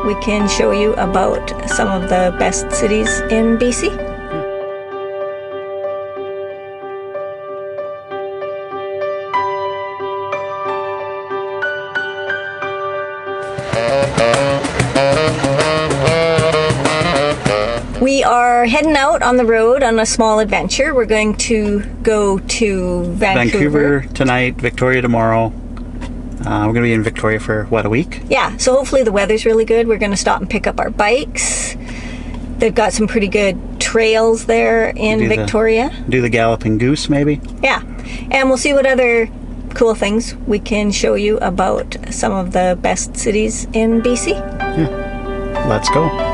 we can show you about some of the best cities in BC. We are heading out on the road on a small adventure. We're going to go to Vancouver tonight, Victoria tomorrow. We're going to be in Victoria for, what, a week? Yeah, so hopefully the weather's really good. We're going to stop and pick up our bikes. They've got some pretty good trails there in Victoria. Do the Galloping Goose, maybe? Yeah, and we'll see what other cool things we can show you about some of the best cities in BC. Yeah, let's go.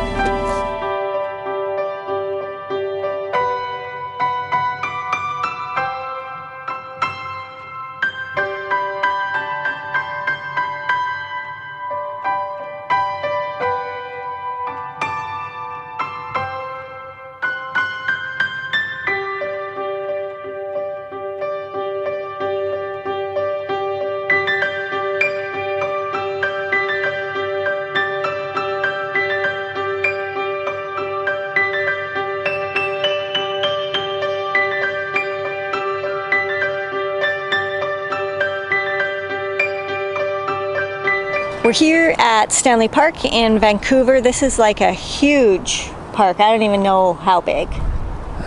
We're here at Stanley Park in Vancouver. This is like a huge park. I don't even know how big.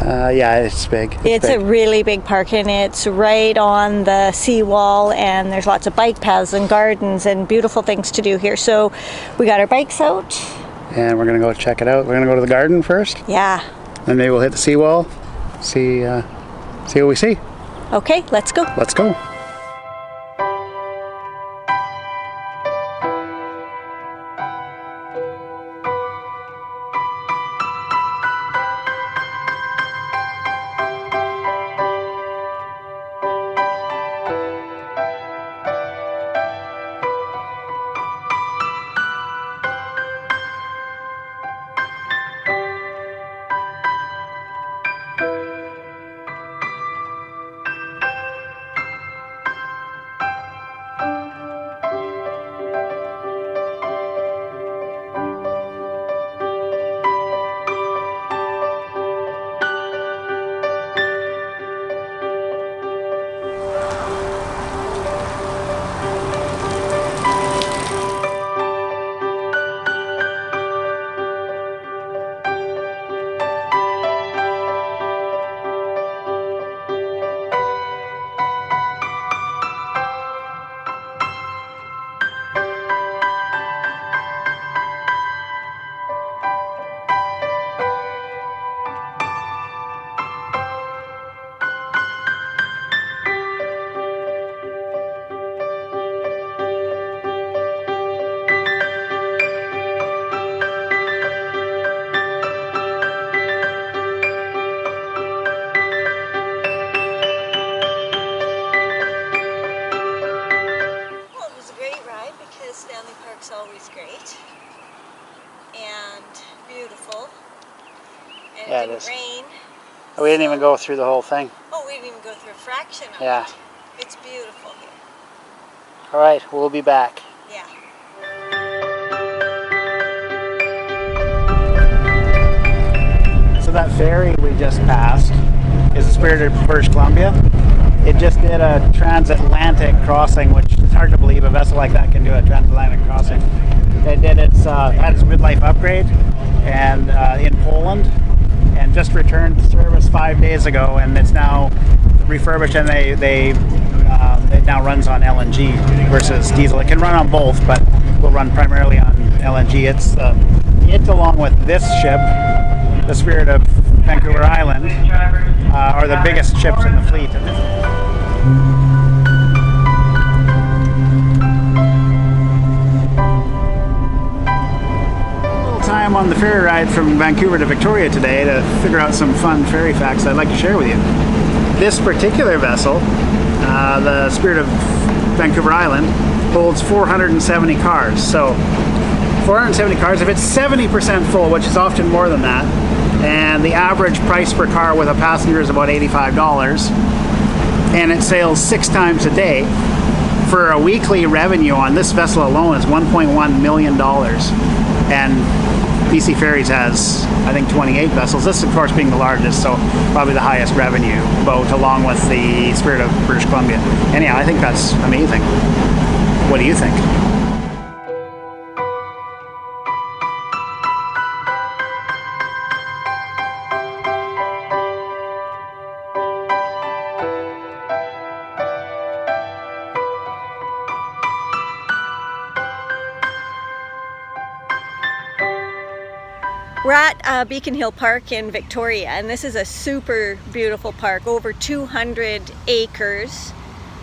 Yeah, it's big. It's a really big park, and it's right on the seawall, and there's lots of bike paths and gardens and beautiful things to do here. So we got our bikes out. And we're going to go check it out. We're going to go to the garden first. Yeah. Then maybe we'll hit the seawall, see what we see. Okay, let's go. Let's go. Stanley Park's always great and beautiful, and yeah, it didn't rain. We didn't even go through the whole thing. Oh, we didn't even go through a fraction of it. It's beautiful here. All right, we'll be back. Yeah. So that ferry we just passed is the Spirit of British Columbia. It just did a transatlantic crossing, which is hard to believe a vessel like that can do a transatlantic crossing. It did had its midlife upgrade and in Poland, and just returned to service 5 days ago, and it's now refurbished, and it now runs on LNG versus diesel. It can run on both, but will run primarily on LNG. It along with this ship, the Spirit of Vancouver Island, are the biggest ships in the fleet. Time on the ferry ride from Vancouver to Victoria today to figure out some fun ferry facts I'd like to share with you. This particular vessel, the Spirit of Vancouver Island, holds 470 cars. So 470 cars, if it's 70% full, which is often more than that, and the average price per car with a passenger is about $85, and it sails 6 times a day, for a weekly revenue on this vessel alone is $1.1 million. And BC Ferries has, I think, 28 vessels. This, of course, being the largest, so probably the highest revenue boat, along with the Spirit of British Columbia. Anyhow, I think that's amazing. What do you think? We're at Beacon Hill Park in Victoria, and this is a super beautiful park, over 200 acres,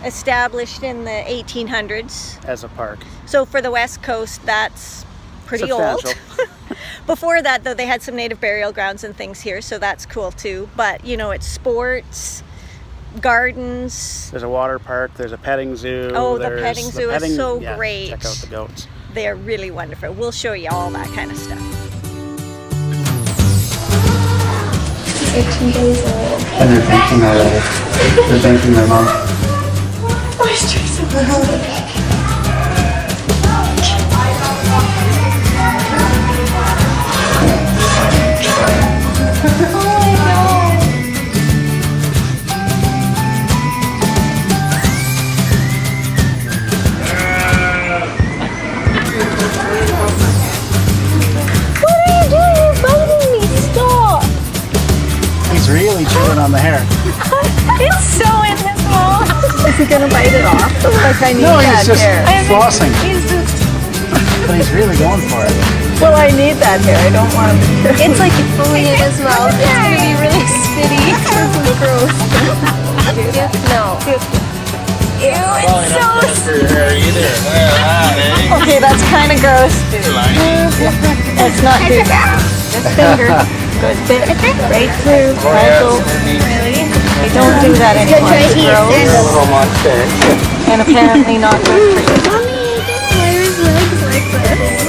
established in the 1800s. As a park. So for the West Coast, that's pretty old. Before that, though, they had some native burial grounds and things here, so that's cool too. But, you know, it's sports, gardens. There's a water park, there's a petting zoo. Oh, the petting zoo is so great. Check out the goats. They're really wonderful. We'll show you all that kind of stuff. 18 days old. And they're thanking their mom. Why is she so loud? Really chewing on the hair. It's so in his mouth. Is he gonna bite it off? Like I need No, that he's just hair. flossing. He's just... But he's really going for it. Well, I need that hair. I don't want him to. It's like fully in his mouth. It's gonna be really spitty. This is gross. No. Ew, it's so... eh? Okay, that's kind of gross. Let's not do that. Just finger. Good bit. Right through. Puzzle. Really? They don't do that anymore. It's gross. And apparently not good for you. Why are his legs like this?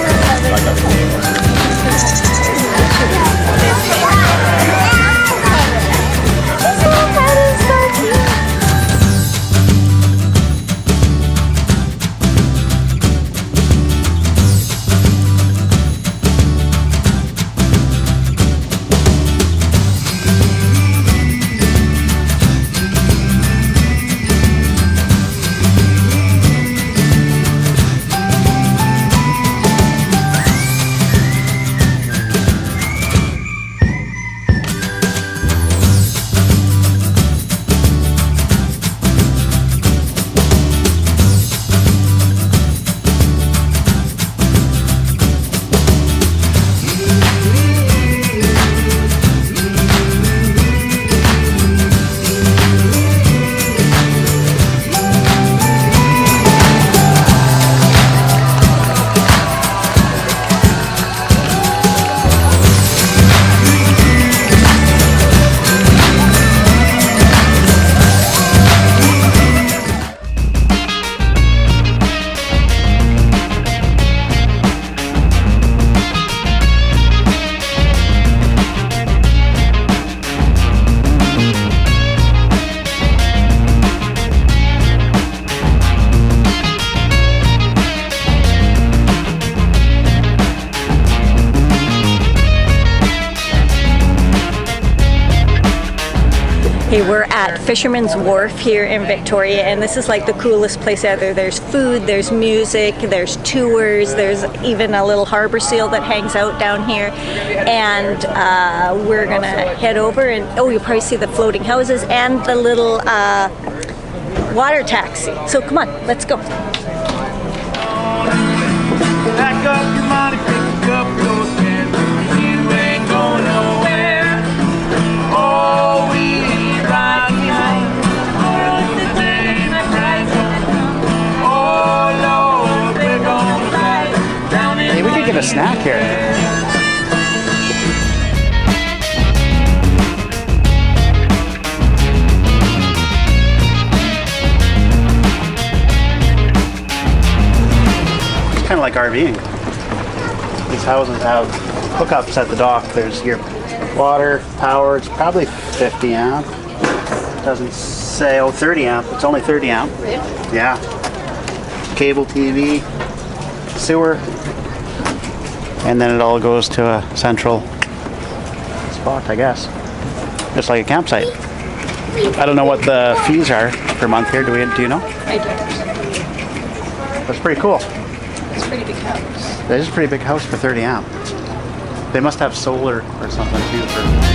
Hey, we're at Fisherman's Wharf here in Victoria, and this is like the coolest place out there. There's food, there's music, there's tours, there's even a little harbor seal that hangs out down here. And we're gonna head over and, oh, you'll probably see the floating houses and the little water taxi. So come on, let's go. Pack up your money, pick up your stand. You ain't going nowhere. Oh, we ride behind. Oh, the day that cries on. Oh, Lord, we're gonna ride down in. Hey, we could get a snack here. Kind of like RVing. These houses have hookups at the dock. There's your water, power. It's probably 50 amp. Doesn't say, oh, 30 amp. It's only 30 amp. Really? Yeah. Cable TV, sewer. and then it all goes to a central spot, I guess. Just like a campsite. I don't know what the fees are per month here. Do you know? I don't. That's pretty cool. It's a pretty big house. That is a pretty big house for 30 amp. They must have solar or something too for.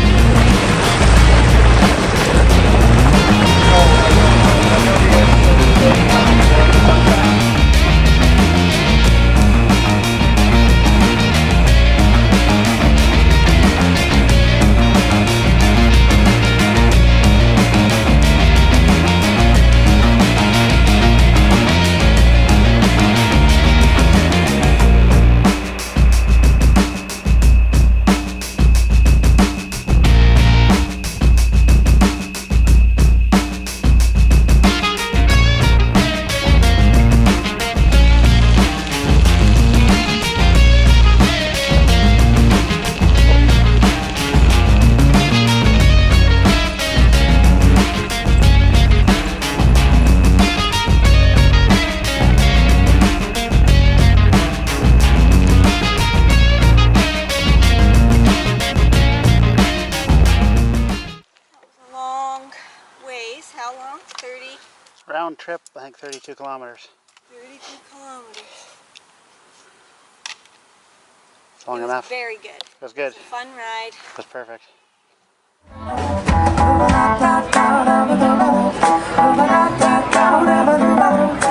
How long? 30? Round trip, I think 32 kilometers. 32 kilometers. It's long It was enough. very good. It was good. It was a fun ride. It was perfect.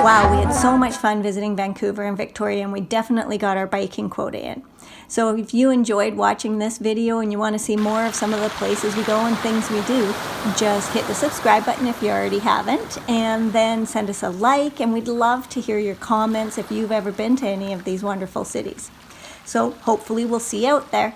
Wow, we had so much fun visiting Vancouver and Victoria, and we definitely got our biking quota in. So if you enjoyed watching this video and you want to see more of some of the places we go and things we do, just hit the subscribe button if you already haven't, and then send us a like, and we'd love to hear your comments if you've ever been to any of these wonderful cities. So hopefully we'll see you out there.